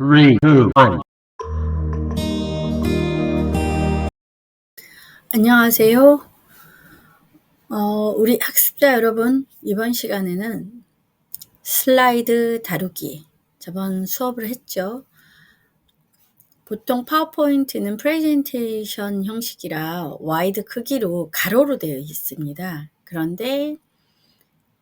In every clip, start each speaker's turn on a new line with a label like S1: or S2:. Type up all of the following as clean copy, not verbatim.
S1: 3, 2, 1.
S2: 안녕하세요. 우리 학습자 여러분, 이번 시간에는 슬라이드 다루기, 저번 수업을 했죠. 보통 파워포인트는 프레젠테이션 형식이라 와이드 크기로 가로로 되어 있습니다. 그런데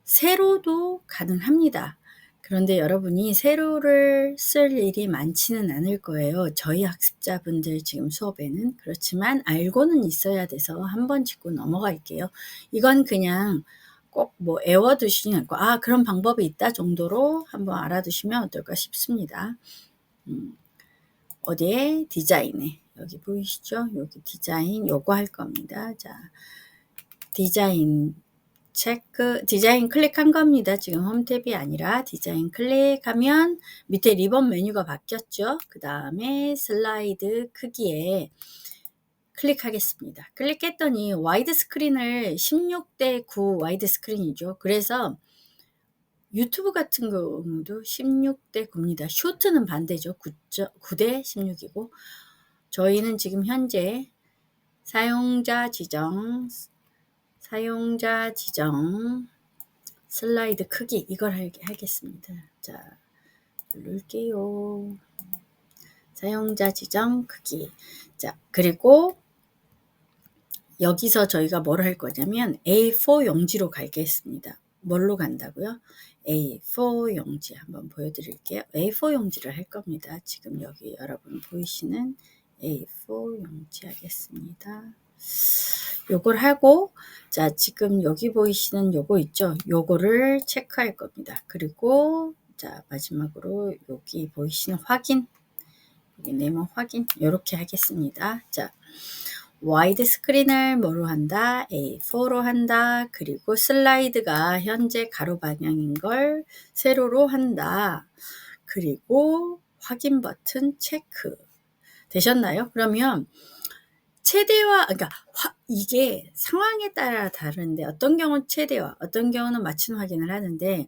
S2: 세로도 가능합니다. 그런데 여러분이 세로를 쓸 일이 많지는 않을 거예요. 저희 학습자분들 지금 수업에는. 그렇지만 알고는 있어야 돼서 한번 짚고 넘어갈게요. 이건 그냥 꼭 뭐 애워두시지 않고 그런 방법이 있다 정도로 한번 알아두시면 어떨까 싶습니다. 어디에? 디자인에. 여기 보이시죠? 여기 디자인 요거 할 겁니다. 자, 디자인 체크, 디자인 클릭한 겁니다. 지금 홈탭이 아니라 디자인 클릭하면 밑에 리본 메뉴가 바뀌었죠. 그 다음에 슬라이드 크기에 클릭하겠습니다. 클릭했더니 와이드 스크린을 16:9 와이드 스크린이죠. 그래서 유튜브 같은 경우도 16:9입니다. 쇼트는 반대죠. 9:16이고 저희는 지금 현재 사용자 지정 슬라이드 크기 이걸 하겠습니다. 자, 누를게요. 사용자 지정 크기. 자, 그리고 여기서 저희가 뭘 할 거냐면 A4 용지로 가겠습니다. 뭘로 간다고요? A4 용지 한번 보여드릴게요. A4 용지를 할 겁니다. 지금 여기 여러분 보이시는 A4 용지 하겠습니다. 요걸 하고, 자, 지금 여기 보이시는 요거 있죠? 요거를 체크할 겁니다. 그리고, 자, 마지막으로 여기 보이시는 확인, 여기 네모 확인, 요렇게 하겠습니다. 자, 와이드 스크린을 뭐로 한다? A4로 한다. 그리고 슬라이드가 현재 가로 방향인 걸 세로로 한다. 그리고 확인 버튼 체크. 되셨나요? 그러면 최대화, 그러니까 이게 상황에 따라 다른데 어떤 경우는 최대화, 어떤 경우는 맞춤 확인을 하는데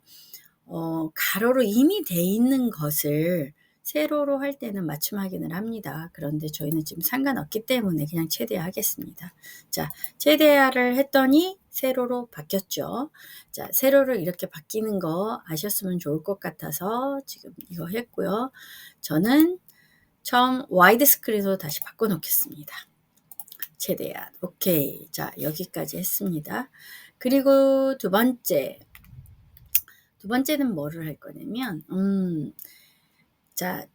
S2: 가로로 이미 돼 있는 것을 세로로 할 때는 맞춤 확인을 합니다. 그런데 저희는 지금 상관없기 때문에 그냥 최대화 하겠습니다. 자, 최대화를 했더니 세로로 바뀌었죠. 자, 세로로 이렇게 바뀌는 거 아셨으면 좋을 것 같아서 지금 이거 했고요. 저는 처음 와이드 스크린으로 다시 바꿔놓겠습니다. 최대한. 오케이. 자, 여기까지 했습니다. 그리고 두 번째는 뭐를 할 거냐면, 자,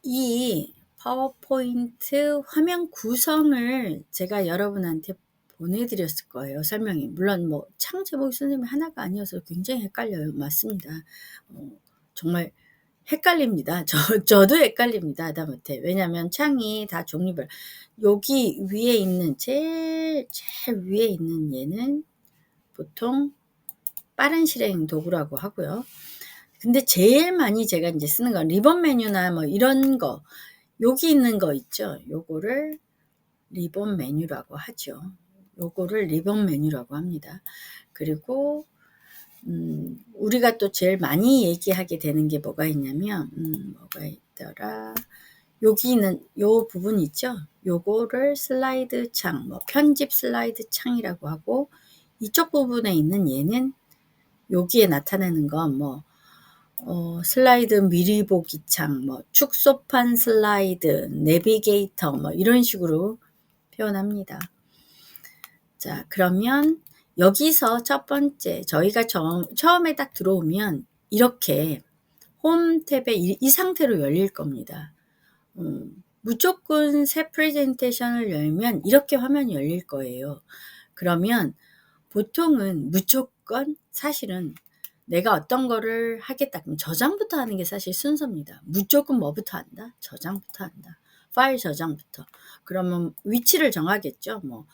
S2: 이 파워포인트 화면 구성을 제가 여러분한테 보내드렸을 거예요. 설명이. 물론 뭐 창 제목이 선생님이 하나가 아니어서 굉장히 헷갈려요. 맞습니다. 정말 헷갈립니다. 저도 헷갈립니다. 하다못해. 왜냐면 창이 다 종류별. 여기 위에 있는 제일 위에 있는 얘는 보통 빠른 실행 도구라고 하고요. 근데 제일 많이 제가 이제 쓰는 건 리본 메뉴나 뭐 이런 거, 여기 있는 거 있죠. 요거를 리본 메뉴라고 하죠. 요거를 리본 메뉴라고 합니다. 그리고 우리가 또 제일 많이 얘기하게 되는 게 뭐가 있냐면 뭐가 있더라. 여기는 요 부분 있죠. 요거를 슬라이드 창, 뭐 편집 슬라이드 창이라고 하고, 이쪽 부분에 있는 얘는 여기에 나타내는 건 뭐 슬라이드 미리 보기 창, 뭐 축소판 슬라이드, 내비게이터 뭐 이런 식으로 표현합니다. 자, 그러면 여기서 첫 번째 저희가 처음에 딱 들어오면 이렇게 홈 탭에 이 상태로 열릴 겁니다. 무조건 새 프레젠테이션을 열면 이렇게 화면이 열릴 거예요. 그러면 보통은 무조건 사실은 내가 어떤 거를 하겠다 그럼 저장부터 하는 게 사실 순서입니다. 무조건 뭐부터 한다? 저장부터 한다. 파일 저장부터. 그러면 위치를 정하겠죠. 뭐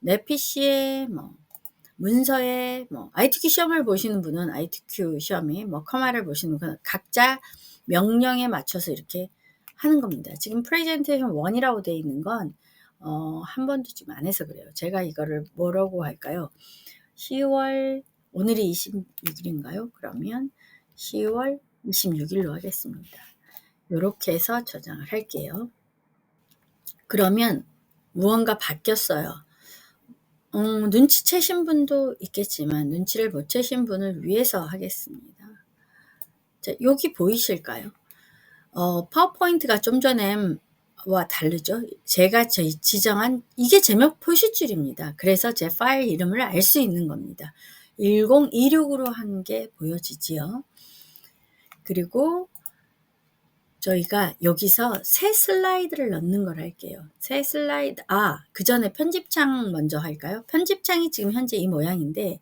S2: 내 PC에 뭐 문서에 뭐 ITQ 시험을 보시는 분은 ITQ 시험에 뭐 커마를 보시는 분은 각자 명령에 맞춰서 이렇게 하는 겁니다. 지금 프레젠테이션 1이라고 되어 있는 건 한 번도 지금 안 해서 그래요. 제가 이거를 뭐라고 할까요? 10월 오늘이 26일인가요? 그러면 10월 26일로 하겠습니다. 요렇게 해서 저장을 할게요. 그러면 무언가 바뀌었어요. 눈치채신 분도 있겠지만 눈치를 못 채신 분을 위해서 하겠습니다. 자, 여기 보이실까요? 파워포인트가 좀 전에와 다르죠? 제가 지정한 이게 제목 표시줄입니다. 그래서 제 파일 이름을 알 수 있는 겁니다. 1026으로 한 게 보여지지요. 그리고 저희가 여기서 새 슬라이드를 넣는 걸 할게요. 새 슬라이드, 그 전에 편집창 먼저 할까요? 편집창이 지금 현재 이 모양인데,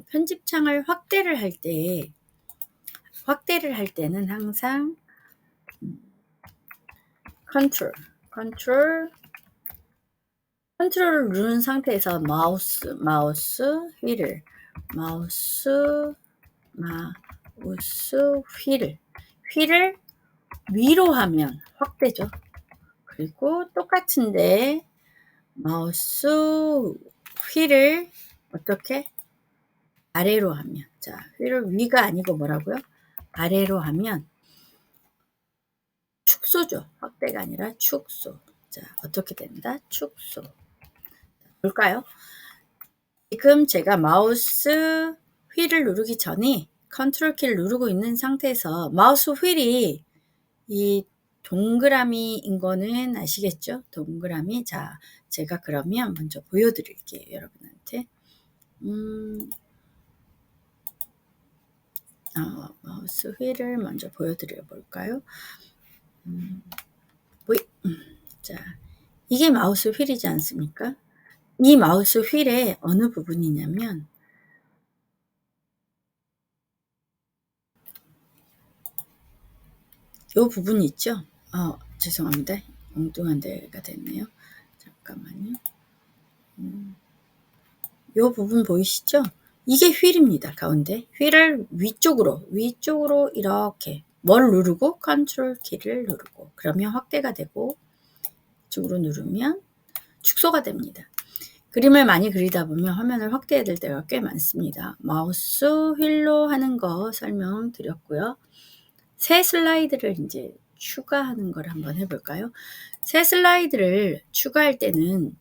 S2: 편집창을 확대를 할 때는 항상 컨트롤을 누른 상태에서 마우스 휠을 위로 하면 확대죠. 그리고 똑같은데 마우스 휠을 어떻게 아래로 하면, 자, 휠을 위가 아니고 뭐라고요? 아래로 하면 축소죠. 확대가 아니라 축소. 자, 어떻게 된다? 축소. 볼까요? 지금 제가 마우스 휠을 누르기 전에 컨트롤 키를 누르고 있는 상태에서 마우스 휠이 이 동그라미인 거는 아시겠죠? 동그라미. 자, 제가 그러면 먼저 보여드릴게요. 여러분한테. 마우스 휠을 먼저 보여드려 볼까요? 자, 이게 마우스 휠이지 않습니까? 이 마우스 휠의 어느 부분이냐면 요 부분이 있죠? 죄송합니다. 엉뚱한 데가 됐네요. 잠깐만요. 요 부분 보이시죠? 이게 휠입니다. 가운데 휠을 위쪽으로 이렇게 뭘 누르고 컨트롤 키를 누르고 그러면 확대가 되고 이쪽으로 누르면 축소가 됩니다. 그림을 많이 그리다 보면 화면을 확대해야 될 때가 꽤 많습니다. 마우스 휠로 하는 거 설명드렸고요. 새 슬라이드를 이제 추가하는 걸 한번 해볼까요? 새 슬라이드를 추가할 때는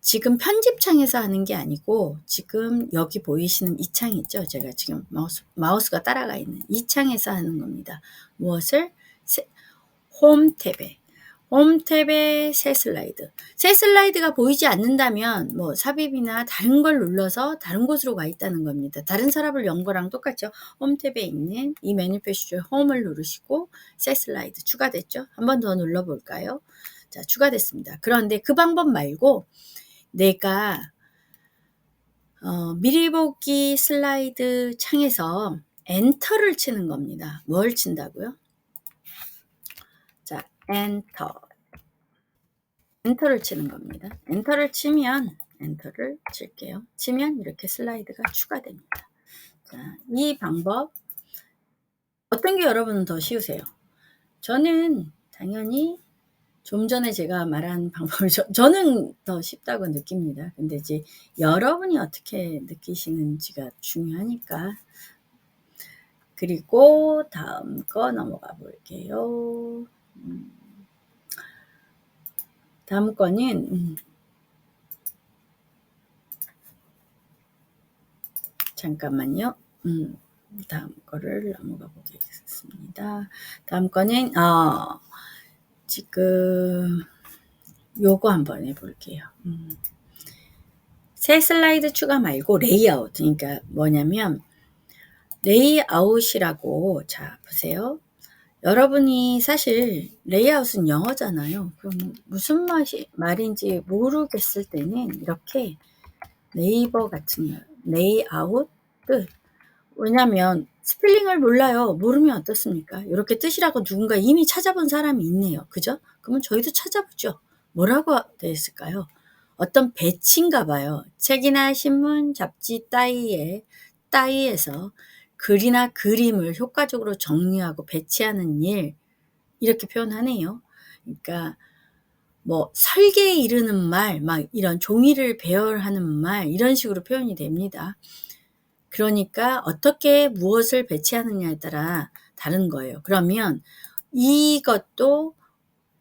S2: 지금 편집창에서 하는 게 아니고 지금 여기 보이시는 이 창 있죠? 제가 지금 마우스가 따라가 있는 이 창에서 하는 겁니다. 무엇을? 홈 탭에 새 슬라이드가 보이지 않는다면 뭐 삽입이나 다른 걸 눌러서 다른 곳으로 가 있다는 겁니다. 다른 서랍을 연 거랑 똑같죠. 홈 탭에 있는 이 메뉴 표시줄 홈을 누르시고 새 슬라이드 추가됐죠. 한 번 더 눌러볼까요? 자, 추가됐습니다. 그런데 그 방법 말고 내가 미리 보기 슬라이드 창에서 엔터를 치는 겁니다. 뭘 친다고요? 자, 엔터를 치는 겁니다. 엔터를 칠게요. 치면 이렇게 슬라이드가 추가됩니다. 자, 이 방법 어떤 게 여러분은 더 쉬우세요? 저는 당연히 좀 전에 제가 말한 방법을 저는 더 쉽다고 느낍니다. 근데 이제 여러분이 어떻게 느끼시는지가 중요하니까. 그리고 다음 거 넘어가 볼게요. 다음 거는 잠깐만요. 다음 거를 넘어가 보겠습니다. 다음 거는 지금 요거 한번 해볼게요. 새 슬라이드 추가 말고 레이아웃. 그러니까 뭐냐면 레이아웃이라고, 자 보세요. 여러분이 사실 레이아웃은 영어잖아요. 그럼 무슨 말인지 모르겠을 때는 이렇게 네이버 같은 레이아웃 뜻. 왜냐면 스펠링을 몰라요. 모르면 어떻습니까? 이렇게 뜻이라고 누군가 이미 찾아본 사람이 있네요. 그죠? 그러면 저희도 찾아보죠. 뭐라고 되어 있을까요? 어떤 배치인가 봐요. 책이나 신문, 잡지 따위에서 글이나 그림을 효과적으로 정리하고 배치하는 일, 이렇게 표현하네요. 그러니까 뭐 설계에 이르는 말, 막 이런 종이를 배열하는 말, 이런 식으로 표현이 됩니다. 그러니까 어떻게 무엇을 배치하느냐에 따라 다른 거예요. 그러면 이것도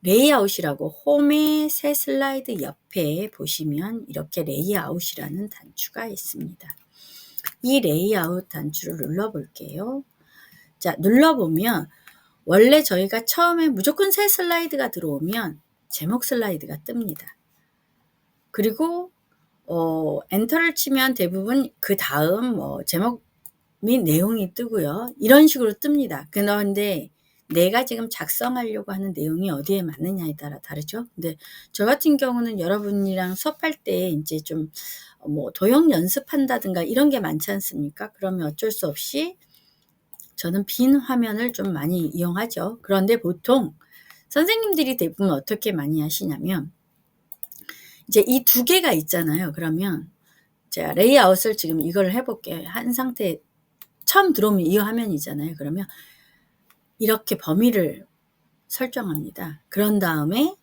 S2: 레이아웃이라고 홈의 새 슬라이드 옆에 보시면 이렇게 레이아웃이라는 단추가 있습니다. 이 레이아웃 단추를 눌러볼게요. 자, 눌러보면 원래 저희가 처음에 무조건 새 슬라이드가 들어오면 제목 슬라이드가 뜹니다. 그리고 엔터를 치면 대부분 그 다음 제목 및 내용이 뜨고요. 이런 식으로 뜹니다. 그런데 내가 지금 작성하려고 하는 내용이 어디에 맞느냐에 따라 다르죠. 근데 저 같은 경우는 여러분이랑 수업할 때 이제 좀 도형 연습한다든가 이런 게 많지 않습니까? 그러면 어쩔 수 없이 저는 빈 화면을 좀 많이 이용하죠. 그런데 보통 선생님들이 대부분 어떻게 많이 하시냐면 이제 이 두 개가 있잖아요. 그러면 제가 레이아웃을 지금 이걸 해볼게요. 한 상태 처음 들어오면 이 화면이잖아요. 그러면 이렇게 범위를 설정합니다. 그런 다음에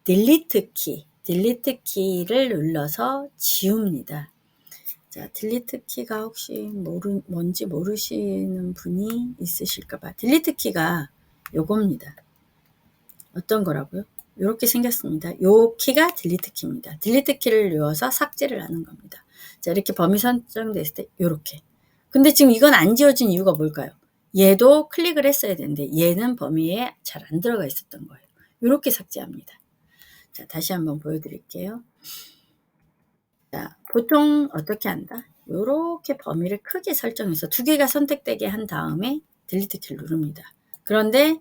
S2: 딜리트 키를 눌러서 지웁니다. 자, 딜리트 키가 혹시 뭔지 모르시는 분이 있으실까봐. 딜리트 키가 요겁니다. 어떤 거라고요? 이렇게 생겼습니다. 요 키가 딜리트 키입니다. 딜리트 키를 누워서 삭제를 하는 겁니다. 자, 이렇게 범위 설정됐을 때 요렇게. 근데 지금 이건 안 지워진 이유가 뭘까요? 얘도 클릭을 했어야 되는데 얘는 범위에 잘 안 들어가 있었던 거예요. 이렇게 삭제합니다. 자, 다시 한번 보여드릴게요. 자, 보통 어떻게 한다? 이렇게 범위를 크게 설정해서 두 개가 선택되게 한 다음에 딜리트 키를 누릅니다. 그런데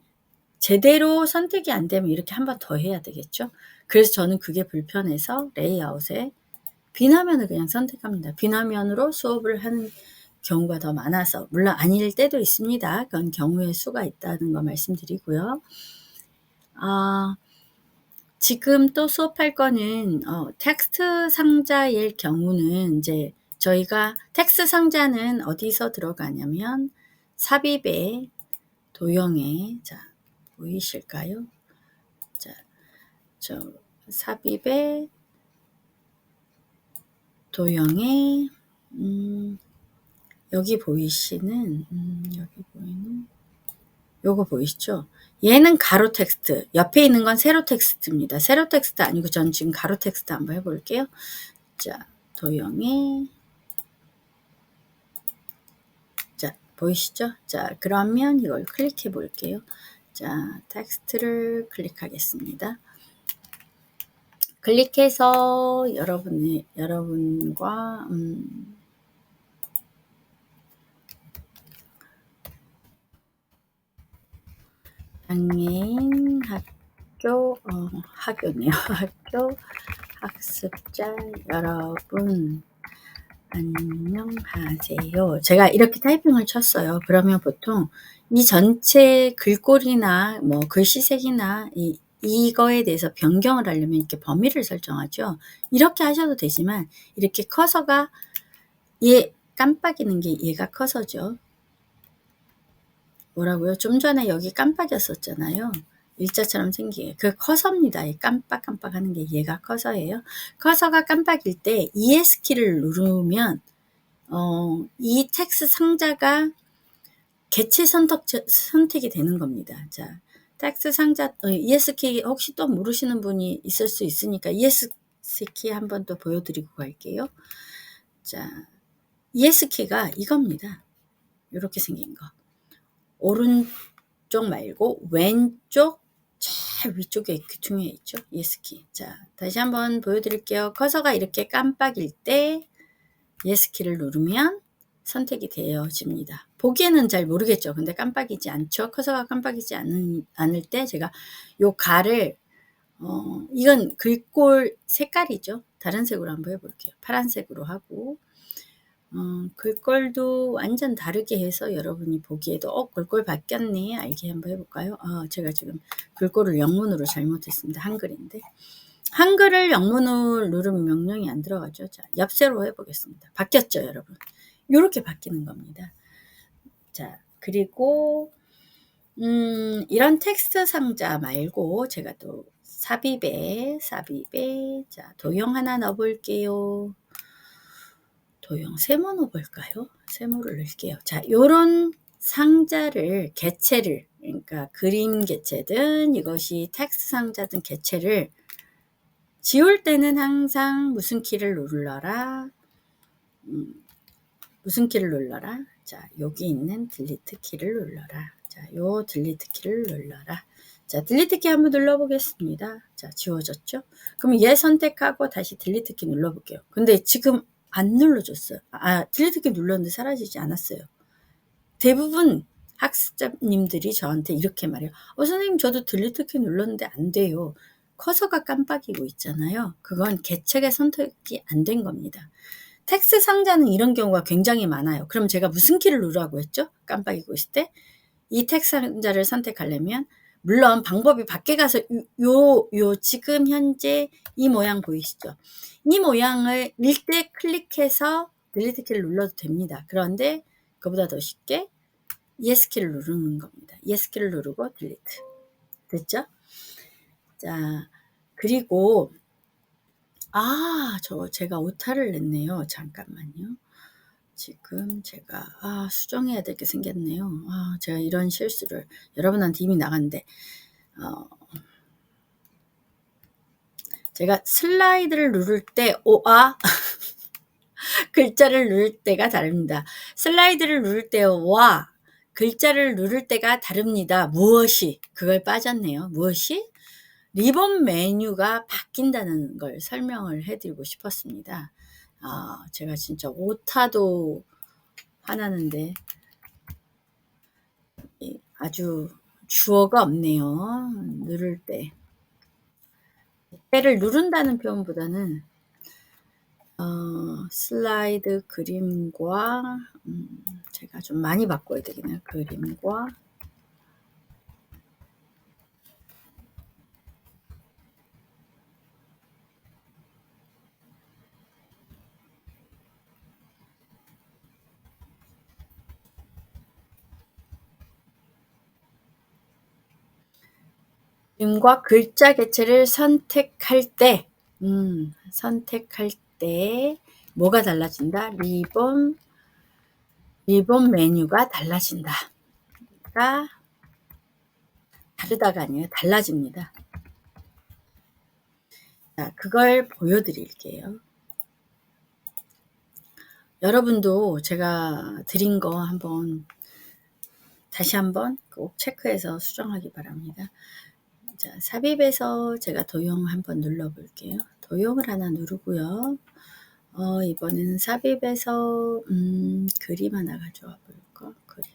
S2: 제대로 선택이 안 되면 이렇게 한 번 더 해야 되겠죠? 그래서 저는 그게 불편해서 레이아웃에 빈 화면을 그냥 선택합니다. 빈 화면으로 수업을 하는 경우가 더 많아서, 물론 아닐 때도 있습니다. 그건 경우의 수가 있다는 거 말씀드리고요. 지금 또 수업할 거는 텍스트 상자일 경우는 이제 저희가 텍스트 상자는 어디서 들어가냐면 삽입에 도형에 자 보이실까요? 자, 저 삽입에 도형에 여기 보이시는 여기 보이는 요거 보이시죠? 얘는 가로 텍스트, 옆에 있는 건 세로 텍스트입니다. 세로 텍스트 아니고 전 지금 가로 텍스트 한번 해볼게요. 자, 도형에 자, 보이시죠? 자, 그러면 이걸 클릭해 볼게요. 자, 텍스트를 클릭하겠습니다. 클릭해서 여러분과 장애인 학교네요. 학교 학습자 여러분 안녕하세요. 제가 이렇게 타이핑을 쳤어요. 그러면 보통 이 전체 글꼴이나 글씨색이나 이거에 대해서 변경을 하려면 이렇게 범위를 설정하죠. 이렇게 하셔도 되지만 이렇게 커서가 깜빡이는 게 얘가 커서죠. 뭐라고요? 좀 전에 여기 깜빡였었잖아요. 일자처럼 생기게. 그 커서입니다. 깜빡깜빡 하는 게 얘가 커서예요. 커서가 깜빡일 때 ES키를 누르면 이 텍스트 상자가 개체 선택이 되는 겁니다. 자, 텍스트 상자 ES키 혹시 또 모르시는 분이 있을 수 있으니까 ES키 한번 또 보여드리고 갈게요. 자, ES키가 이겁니다. 이렇게 생긴 거. 오른쪽 말고 왼쪽 제일 위쪽에 귀퉁이에 있죠. ES키. 자, 다시 한번 보여드릴게요. 커서가 이렇게 깜빡일 때 ES키를 누르면 선택이 되어집니다. 보기에는 잘 모르겠죠. 근데 깜빡이지 않죠. 커서가 깜빡이지 않을 때 제가 요 가를 이건 글꼴 색깔이죠. 다른 색으로 한번 해볼게요. 파란색으로 하고 글꼴도 완전 다르게 해서 여러분이 보기에도 글꼴 바뀌었네 알게 한번 해볼까요? 제가 지금 글꼴을 영문으로 잘못했습니다. 한글인데 한글을 영문으로 누르면 명령이 안 들어가죠. 자, 옆세로 해보겠습니다. 바뀌었죠, 여러분? 이렇게 바뀌는 겁니다. 자, 그리고 이런 텍스트 상자 말고 제가 또 삽입에 자, 도형 하나 넣어볼게요. 도형 세모 넣어볼까요? 세모를 넣을게요. 자, 요런 상자를 개체를 그러니까 그림 개체든 이것이 텍스트 상자든 개체를 지울 때는 항상 무슨 키를 눌러라. 무슨 키를 눌러라. 자, 여기 있는 딜리트 키를 눌러라. 자, 요 딜리트 키를 눌러라. 자, 딜리트 키 한번 눌러보겠습니다. 자, 지워졌죠? 그럼 얘 선택하고 다시 딜리트 키 눌러볼게요. 근데 지금 안 눌러줬어요. 딜리트 키 눌렀는데 사라지지 않았어요. 대부분 학습자님들이 저한테 이렇게 말해요. 선생님, 저도 딜리트 키 눌렀는데 안 돼요. 커서가 깜빡이고 있잖아요. 그건 개체가 선택이 안 된 겁니다. 텍스트 상자는 이런 경우가 굉장히 많아요. 그럼 제가 무슨 키를 누르라고 했죠? 깜빡이고 있을 때. 이 텍스트 상자를 선택하려면 물론 방법이 밖에 가서 지금 현재 이 모양 보이시죠? 이 모양을 일대 클릭해서 딜리트 키를 눌러도 됩니다. 그런데 그보다 더 쉽게 ES 키를 누르는 겁니다. ES 키를 누르고 딜리트. 됐죠? 자, 그리고 제가 오타를 냈네요. 잠깐만요. 지금 제가 수정해야 될 게 생겼네요. 제가 이런 실수를 여러분한테 이미 나갔는데 제가 슬라이드를 누를 때 글자를 누를 때가 다릅니다. 슬라이드를 누를 때와 글자를 누를 때가 다릅니다. 무엇이? 그걸 빠졌네요. 무엇이? 리본 메뉴가 바뀐다는 걸 설명을 해드리고 싶었습니다. 제가 진짜 오타도 화나는데 아주 주어가 없네요. 누를 때. 때를 누른다는 표현보다는 슬라이드 그림과 제가 좀 많이 바꿔야 되겠네요. 그림과 글자 개체를 선택할 때 뭐가 달라진다? 리본 메뉴가 달라진다. 다르다가 아니에요. 달라집니다. 자, 그걸 보여드릴게요. 여러분도 제가 드린 거 다시 한번 꼭 체크해서 수정하기 바랍니다. 자, 삽입에서 제가 도형 한번 눌러볼게요. 도형을 하나 누르고요. 이번에는 삽입에서 그림 하나 가져와 볼까? 그림.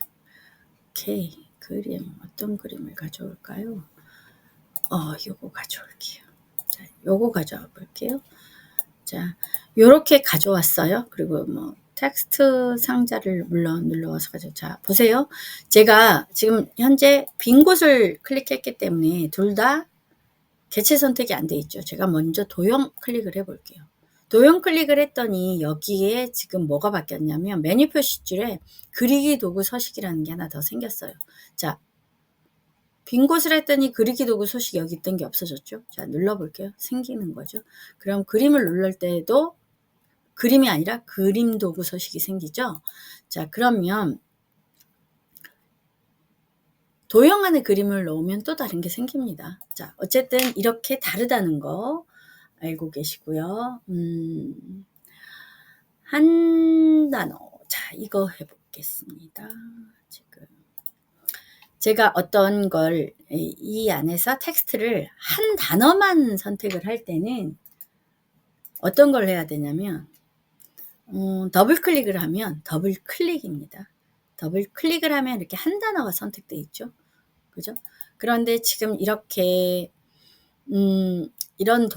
S2: 오케이. 그림. 어떤 그림을 가져올까요? 요거 가져올게요. 자, 요거 가져와 볼게요. 자, 요렇게 가져왔어요. 그리고 텍스트 상자를 물론 눌러와서 자, 보세요. 제가 지금 현재 빈 곳을 클릭했기 때문에 둘 다 개체 선택이 안 돼 있죠. 제가 먼저 도형 클릭을 해볼게요. 도형 클릭을 했더니 여기에 지금 뭐가 바뀌었냐면 메뉴 표시줄에 그리기 도구 서식이라는 게 하나 더 생겼어요. 자, 빈 곳을 했더니 그리기 도구 서식 여기 있던 게 없어졌죠. 자, 눌러볼게요. 생기는 거죠. 그럼 그림을 누를 때도 그림이 아니라 그림 도구 서식이 생기죠. 자, 그러면 도형 안에 그림을 넣으면 또 다른 게 생깁니다. 자, 어쨌든 이렇게 다르다는 거 알고 계시고요. 한 단어. 자, 이거 해보겠습니다. 지금 제가 어떤 걸 이 안에서 텍스트를 한 단어만 선택을 할 때는 어떤 걸 해야 되냐면 더블 클릭을 하면 더블 클릭입니다. 더블 클릭을 하면 이렇게 한 단어가 선택돼 있죠. 그죠? 그런데 지금 이렇게 이런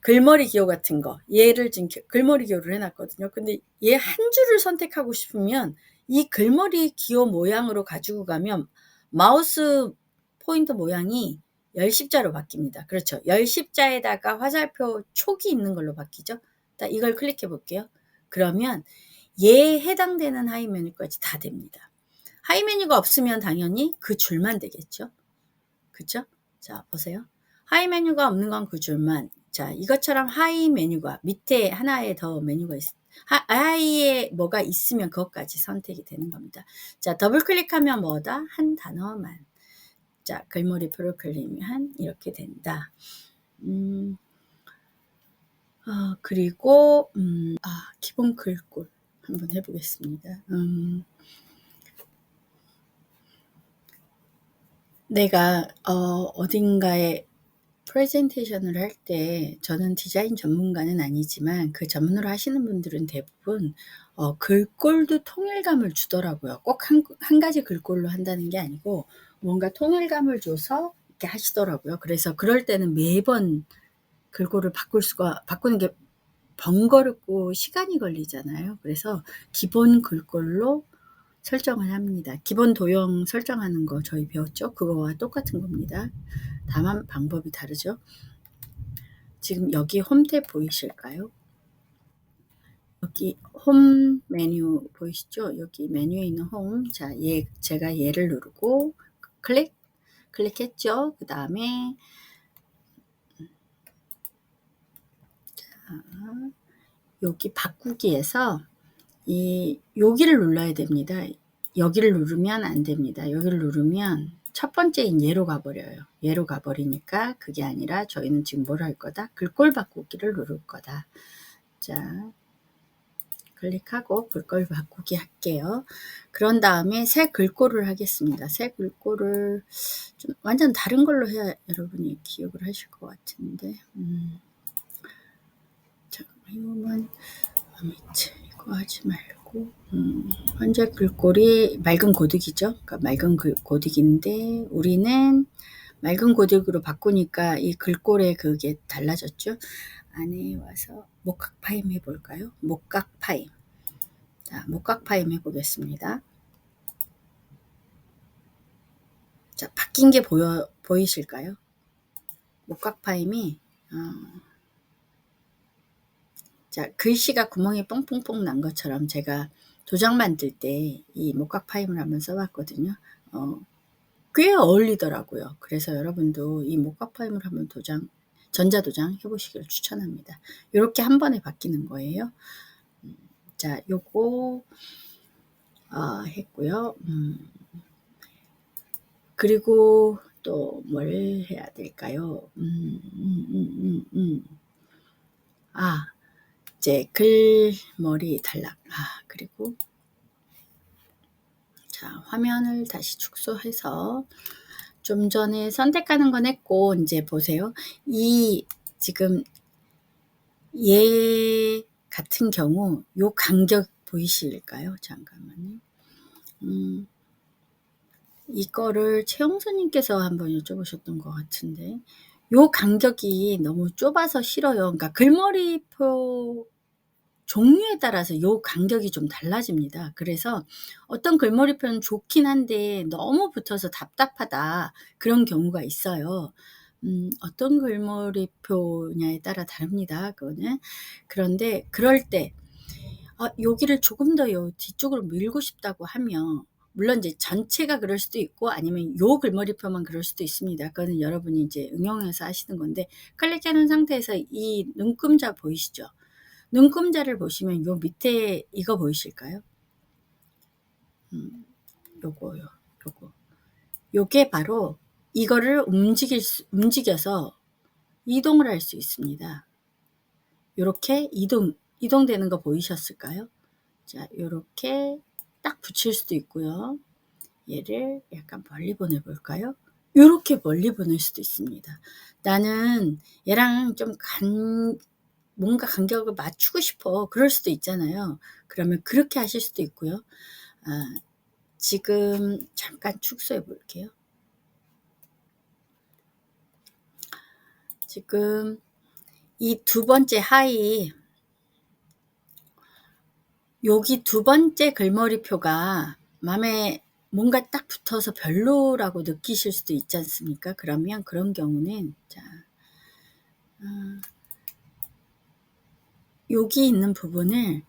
S2: 글머리 기호 같은 거, 얘를 지금 글머리 기호를 해놨거든요. 근데 얘 한 줄을 선택하고 싶으면 이 글머리 기호 모양으로 가지고 가면 마우스 포인터 모양이 열십자로 바뀝니다. 그렇죠. 열십자에다가 화살표 촉이 있는 걸로 바뀌죠. 이걸 클릭해 볼게요. 그러면 얘에 해당되는 하이 메뉴까지 다 됩니다. 하이 메뉴가 없으면 당연히 그 줄만 되겠죠. 그쵸? 자, 보세요. 하이 메뉴가 없는 건 그 줄만. 자, 이것처럼 하이 메뉴가 밑에 하나에 더 메뉴가 하이에 뭐가 있으면 그것까지 선택이 되는 겁니다. 자, 더블 클릭하면 뭐다? 한 단어만. 자, 글머리표를 클릭하면 이렇게 된다. 그리고 기본 글꼴 한번 해보겠습니다. 내가 어딘가에 프레젠테이션을 할 때, 저는 디자인 전문가는 아니지만 그 전문으로 하시는 분들은 대부분 글꼴도 통일감을 주더라고요. 꼭 한 가지 글꼴로 한다는 게 아니고 뭔가 통일감을 줘서 이렇게 하시더라고요. 그래서 그럴 때는 매번 글꼴을 바꾸는 게 번거롭고 시간이 걸리잖아요. 그래서 기본 글꼴로 설정을 합니다. 기본 도형 설정하는 거 저희 배웠죠? 그거와 똑같은 겁니다. 다만 방법이 다르죠. 지금 여기 홈 탭 보이실까요? 여기 홈 메뉴 보이시죠? 여기 메뉴에 있는 홈. 자, 제가 얘를 누르고 클릭했죠? 그 다음에 여기 바꾸기에서 여기를 눌러야 됩니다. 여기를 누르면 안 됩니다. 여기를 누르면 첫 번째인 얘로 가버려요. 얘로 가버리니까 그게 아니라 저희는 지금 뭘 할 거다? 글꼴 바꾸기를 누를 거다. 자, 클릭하고 글꼴 바꾸기 할게요. 그런 다음에 새 글꼴을 하겠습니다. 새 글꼴을 좀 완전 다른 걸로 해야 여러분이 기억을 하실 것 같은데. 자, 이거만 밑에 이거 하지 말고 현재 글꼴이 맑은 고딕이죠. 그러니까 맑은 고딕인데 우리는 맑은 고딕으로 바꾸니까 이 글꼴의 그게 달라졌죠. 안에 와서 목각 파임 해볼까요? 목각 파임. 자, 목각 파임 해보겠습니다. 자, 바뀐 게 보이실까요? 목각 파임이 자, 글씨가 구멍이 뻥뻥뻥 난 것처럼 제가 도장 만들 때 이 목각 파임을 한번 써봤거든요. 꽤 어울리더라고요. 그래서 여러분도 이 목각 파임을 한번 전자도장 해보시길 추천합니다. 이렇게 한 번에 바뀌는 거예요. 자, 요거 했고요. 그리고 또 뭘 해야 될까요? 이제 글머리 탈락. 그리고 자, 화면을 다시 축소해서 좀 전에 선택하는 건 했고 이제 보세요. 지금 얘 같은 경우 요 간격 보이실까요? 잠깐만요. 이거를 최영선님께서 한번 여쭤보셨던 것 같은데 요 간격이 너무 좁아서 싫어요. 그러니까 글머리표 종류에 따라서 요 간격이 좀 달라집니다. 그래서 어떤 글머리표는 좋긴 한데 너무 붙어서 답답하다 그런 경우가 있어요. 어떤 글머리표냐에 따라 다릅니다. 그거는. 그런데 그럴 때 여기를 조금 더 뒤쪽으로 밀고 싶다고 하면 물론 이제 전체가 그럴 수도 있고 아니면 요 글머리표만 그럴 수도 있습니다. 그거는 여러분이 이제 응용해서 하시는 건데 클릭해 놓은 상태에서 이 눈금자 보이시죠? 눈금자를 보시면 요 밑에 이거 보이실까요? 요거요. 요게 바로 이거를 움직여서 이동을 할 수 있습니다. 요렇게 이동되는 거 보이셨을까요? 자, 요렇게 딱 붙일 수도 있고요. 얘를 약간 멀리 보내볼까요? 요렇게 멀리 보낼 수도 있습니다. 나는 얘랑 좀 뭔가 간격을 맞추고 싶어. 그럴 수도 있잖아요. 그러면 그렇게 하실 수도 있고요. 지금 잠깐 축소해 볼게요. 지금 이 두 번째 여기 두 번째 글머리표가 마음에 뭔가 딱 붙어서 별로라고 느끼실 수도 있지 않습니까? 그러면 그런 경우는 자, 여기 있는 부분을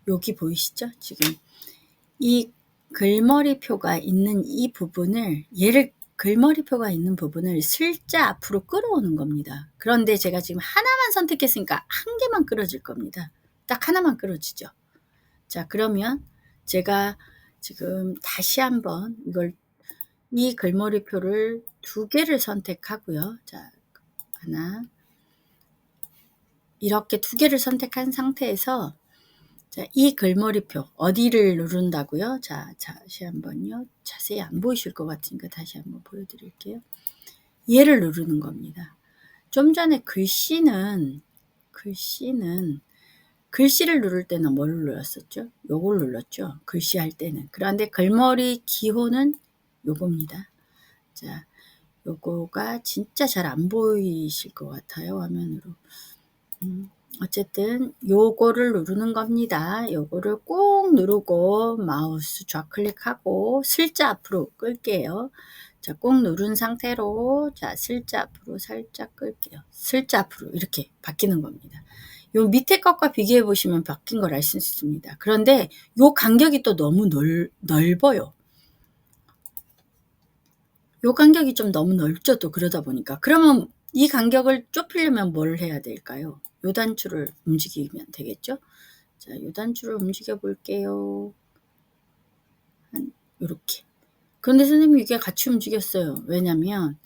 S2: 여기 보이시죠? 지금 이 글머리표가 있는 이 부분을 글머리표가 있는 부분을 슬자 앞으로 끌어오는 겁니다. 그런데 제가 지금 하나만 선택했으니까 한 개만 끌어질 겁니다. 딱 하나만 끌어지죠. 자, 그러면 제가 지금 다시 한번 이 글머리표를 2개를 선택하고요. 자, 하나, 이렇게 2개를 선택한 상태에서 자, 이 글머리표 어디를 누른다고요? 자, 다시 한번요. 자세히 안 보이실 것 같으니까 다시 한번 보여드릴게요. 얘를 누르는 겁니다. 좀 전에 글씨를 누를 때는 뭘 눌렀었죠? 요걸 눌렀죠. 글씨 할 때는. 그런데 글머리 기호는 요겁니다. 자, 요거가 진짜 잘 안 보이실 것 같아요. 화면으로. 어쨌든 요거를 누르는 겁니다. 요거를 꾹 누르고 마우스 좌클릭하고 슬자 앞으로 끌게요. 자, 꾹 누른 상태로 자, 슬자 앞으로 살짝 끌게요. 슬자 앞으로 이렇게 바뀌는 겁니다. 요 밑에 것과 비교해 보시면 바뀐 걸 알 수 있습니다. 그런데 요 간격이 또 너무 넓어요. 요 간격이 좀 너무 넓죠. 또 그러다 보니까. 그러면 이 간격을 좁히려면 뭘 해야 될까요? 요 단추를 움직이면 되겠죠. 자, 요 단추를 움직여 볼게요. 요렇게. 그런데 선생님 이게 같이 움직였어요. 왜냐면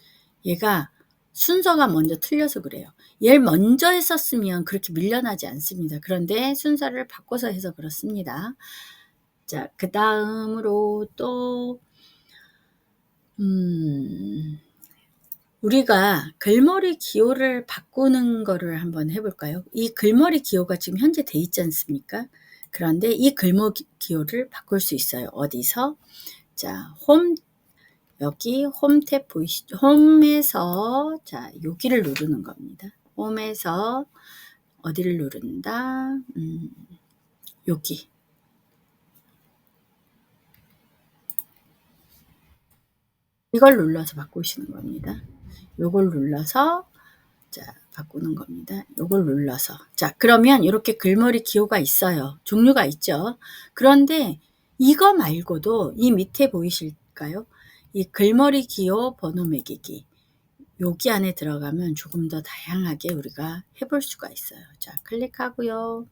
S2: 얘가 순서가 먼저 틀려서 그래요. 얘를 먼저 했었으면 그렇게 밀려나지 않습니다. 그런데 순서를 바꿔서 해서 그렇습니다. 자, 그 다음으로 또 우리가 글머리 기호를 바꾸는 거를 한번 해볼까요? 이 글머리 기호가 지금 현재 돼 있지 않습니까? 그런데 이 글머리 기호를 바꿀 수 있어요. 어디서? 자, 여기 홈 탭 보이시죠? 홈에서 자, 여기를 누르는 겁니다. 홈에서 어디를 누른다? 여기. 이걸 눌러서 바꾸시는 겁니다. 요걸 눌러서 자, 바꾸는 겁니다. 요걸 눌러서. 자, 그러면 이렇게 글머리 기호가 있어요. 종류가 있죠. 그런데 이거 말고도 이 밑에 보이실까요? 이 글머리 기호 번호 매기기. 여기 안에 들어가면 조금 더 다양하게 우리가 해볼 수가 있어요. 자, 클릭하고요.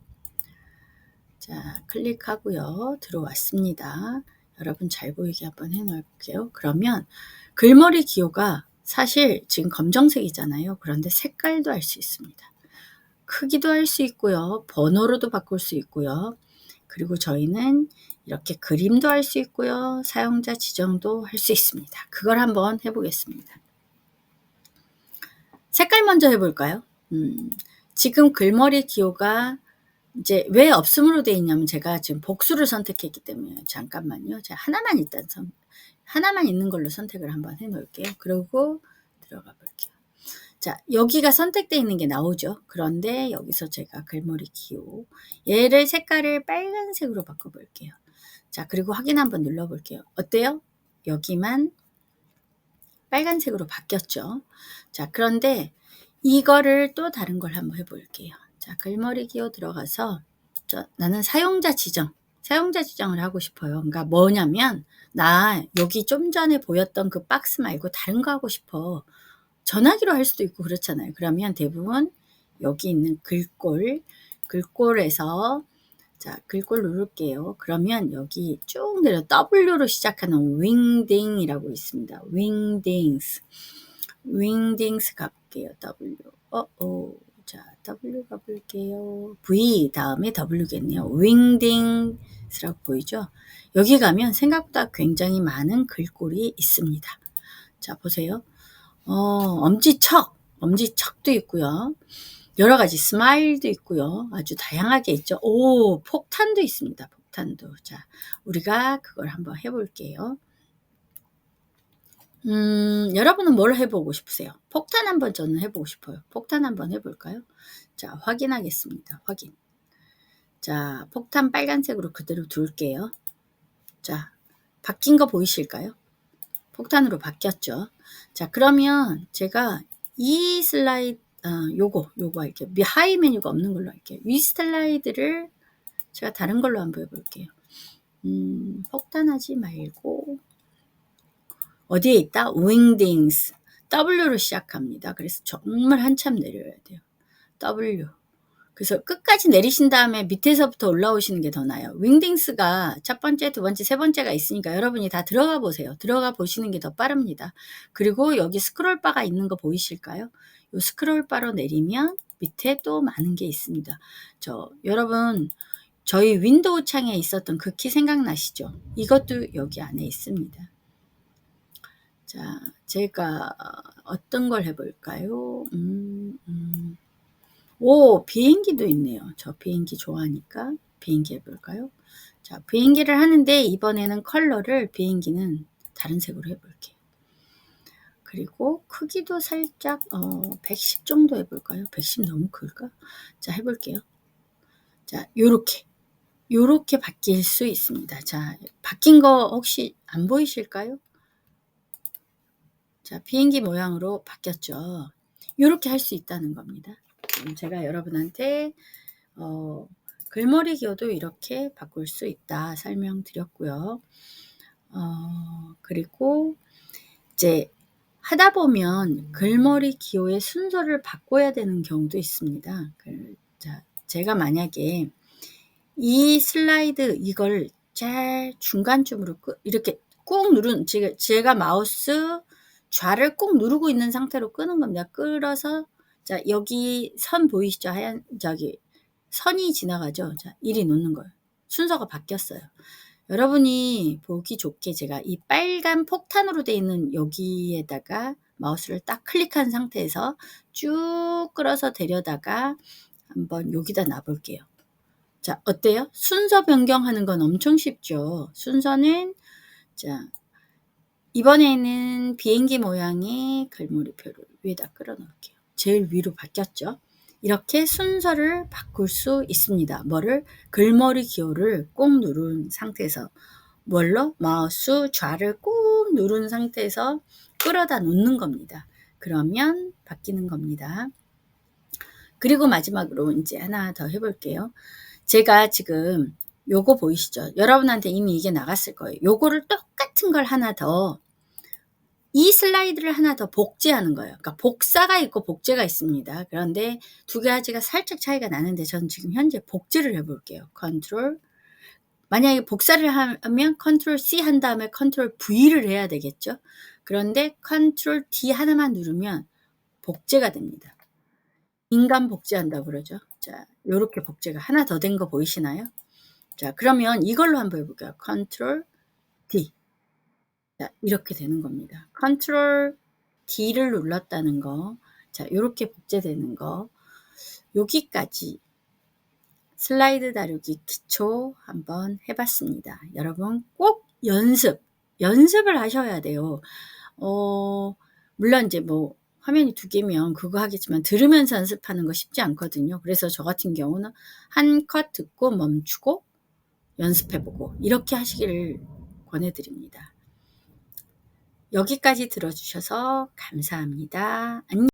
S2: 자, 클릭하고요. 들어왔습니다. 여러분 잘 보이게 한번 해놓을게요. 그러면 글머리 기호가 사실 지금 검정색이잖아요. 그런데 색깔도 할 수 있습니다. 크기도 할 수 있고요. 번호로도 바꿀 수 있고요. 그리고 저희는 이렇게 그림도 할 수 있고요. 사용자 지정도 할 수 있습니다. 그걸 한번 해보겠습니다. 색깔 먼저 해볼까요? 지금 글머리 기호가 이제 왜 없음으로 되어 있냐면 제가 지금 복수를 선택했기 때문에 잠깐만요. 제가 하나만 있는 걸로 선택을 한번 해 놓을게요. 그리고 들어가 볼게요. 자, 여기가 선택되어 있는 게 나오죠. 그런데 여기서 제가 글머리 기호 얘를 색깔을 빨간색으로 바꿔 볼게요. 자, 그리고 확인 한번 눌러 볼게요. 어때요? 여기만 빨간색으로 바뀌었죠. 자, 그런데 이거를 또 다른 걸 한번 해 볼게요. 자, 글머리 기호 들어가서 나는 사용자 지정을 하고 싶어요. 그러니까 뭐냐면 나 여기 좀 전에 보였던 그 박스 말고 다른 거 하고 싶어. 전화기로 할 수도 있고 그렇잖아요. 그러면 대부분 여기 있는 글꼴에서 자, 글꼴 누를게요. 그러면 여기 쭉 내려 W로 시작하는 윙딩이라고 있습니다. 윙딩스 가볼게요. W. 자, W 가볼게요. V 다음에 W겠네요. 윙딩스라고 보이죠? 여기 가면 생각보다 굉장히 많은 글꼴이 있습니다. 자, 보세요. 엄지척도 있고요. 여러 가지 스마일도 있고요. 아주 다양하게 있죠. 폭탄도 있습니다. 폭탄도. 자, 우리가 그걸 한번 해볼게요. 여러분은 뭘 해보고 싶으세요? 폭탄 한번 저는 해보고 싶어요. 폭탄 한번 해볼까요? 자, 확인하겠습니다. 확인. 자, 폭탄 빨간색으로 그대로 둘게요. 자, 바뀐 거 보이실까요? 폭탄으로 바뀌었죠. 자, 그러면 제가 이 슬라이드, 요거 할게요. 하이 메뉴가 없는 걸로 할게요. 위 슬라이드를 제가 다른 걸로 한번 해볼게요. 폭탄하지 말고, 어디에 있다? 윙딩스. W로 시작합니다. 그래서 정말 한참 내려야 돼요. W. 그래서 끝까지 내리신 다음에 밑에서부터 올라오시는 게 더 나아요. 윙딩스가 첫 번째, 두 번째, 세 번째가 있으니까 여러분이 다 들어가 보세요. 들어가 보시는 게 더 빠릅니다. 그리고 여기 스크롤 바가 있는 거 보이실까요? 요 스크롤 바로 내리면 밑에 또 많은 게 있습니다. 여러분 저희 윈도우 창에 있었던 그 키 생각나시죠? 이것도 여기 안에 있습니다. 자, 제가 어떤 걸 해볼까요? 오, 비행기도 있네요. 저 비행기 좋아하니까 비행기 해볼까요? 자, 비행기를 하는데 이번에는 컬러를 비행기는 다른 색으로 해볼게요. 그리고 크기도 살짝 110 정도 해볼까요? 110 너무 클까? 자, 해볼게요. 자, 요렇게 바뀔 수 있습니다. 자, 바뀐 거 혹시 안 보이실까요? 자, 비행기 모양으로 바뀌었죠. 요렇게 할 수 있다는 겁니다. 제가 여러분한테 글머리 기호도 이렇게 바꿀 수 있다 설명드렸고요. 그리고 이제 하다 보면 글머리 기호의 순서를 바꿔야 되는 경우도 있습니다. 자, 제가 만약에 이 슬라이드 이걸 잘 중간쯤으로 이렇게 꾹 누른 제가 마우스 좌를 꾹 누르고 있는 상태로 끄는 겁니다. 끌어서 자, 여기 선 보이시죠? 하얀 선이 지나가죠. 자, 이리 놓는 거예요. 순서가 바뀌었어요. 여러분이 보기 좋게 제가 이 빨간 폭탄으로 되어 있는 여기에다가 마우스를 딱 클릭한 상태에서 쭉 끌어서 데려다가 한번 여기다 놔볼게요. 자, 어때요? 순서 변경하는 건 엄청 쉽죠. 순서는 자, 이번에는 비행기 모양의 글머리표를 위에다 끌어 놓을게요. 제일 위로 바뀌었죠. 이렇게 순서를 바꿀 수 있습니다. 뭐를? 글머리 기호를 꾹 누른 상태에서 뭘로? 마우스 좌를 꾹 누른 상태에서 끌어다 놓는 겁니다. 그러면 바뀌는 겁니다. 그리고 마지막으로 이제 하나 더 해볼게요. 제가 지금 요거 보이시죠? 여러분한테 이미 이게 나갔을 거예요. 요거를 똑같은 걸 하나 더, 이 슬라이드를 하나 더 복제하는 거예요. 그러니까 복사가 있고 복제가 있습니다. 그런데 두 가지가 살짝 차이가 나는데 저는 지금 현재 복제를 해볼게요. 컨트롤, 만약에 복사를 하면 컨트롤 C 한 다음에 컨트롤 V를 해야 되겠죠. 그런데 컨트롤 D 하나만 누르면 복제가 됩니다. 인간 복제한다고 그러죠. 자, 요렇게 복제가 하나 더 된 거 보이시나요? 자, 그러면 이걸로 한번 해볼게요. 컨트롤 D. 자, 이렇게 되는 겁니다. 컨트롤 D를 눌렀다는 거. 자, 요렇게 복제되는 거. 여기까지 슬라이드 다루기 기초 한번 해봤습니다. 여러분 꼭 연습을 하셔야 돼요. 물론 이제 뭐 화면이 두 개면 그거 하겠지만 들으면서 연습하는 거 쉽지 않거든요. 그래서 저 같은 경우는 한 컷 듣고 멈추고 연습해보고 이렇게 하시기를 권해드립니다. 여기까지 들어주셔서 감사합니다. 안녕.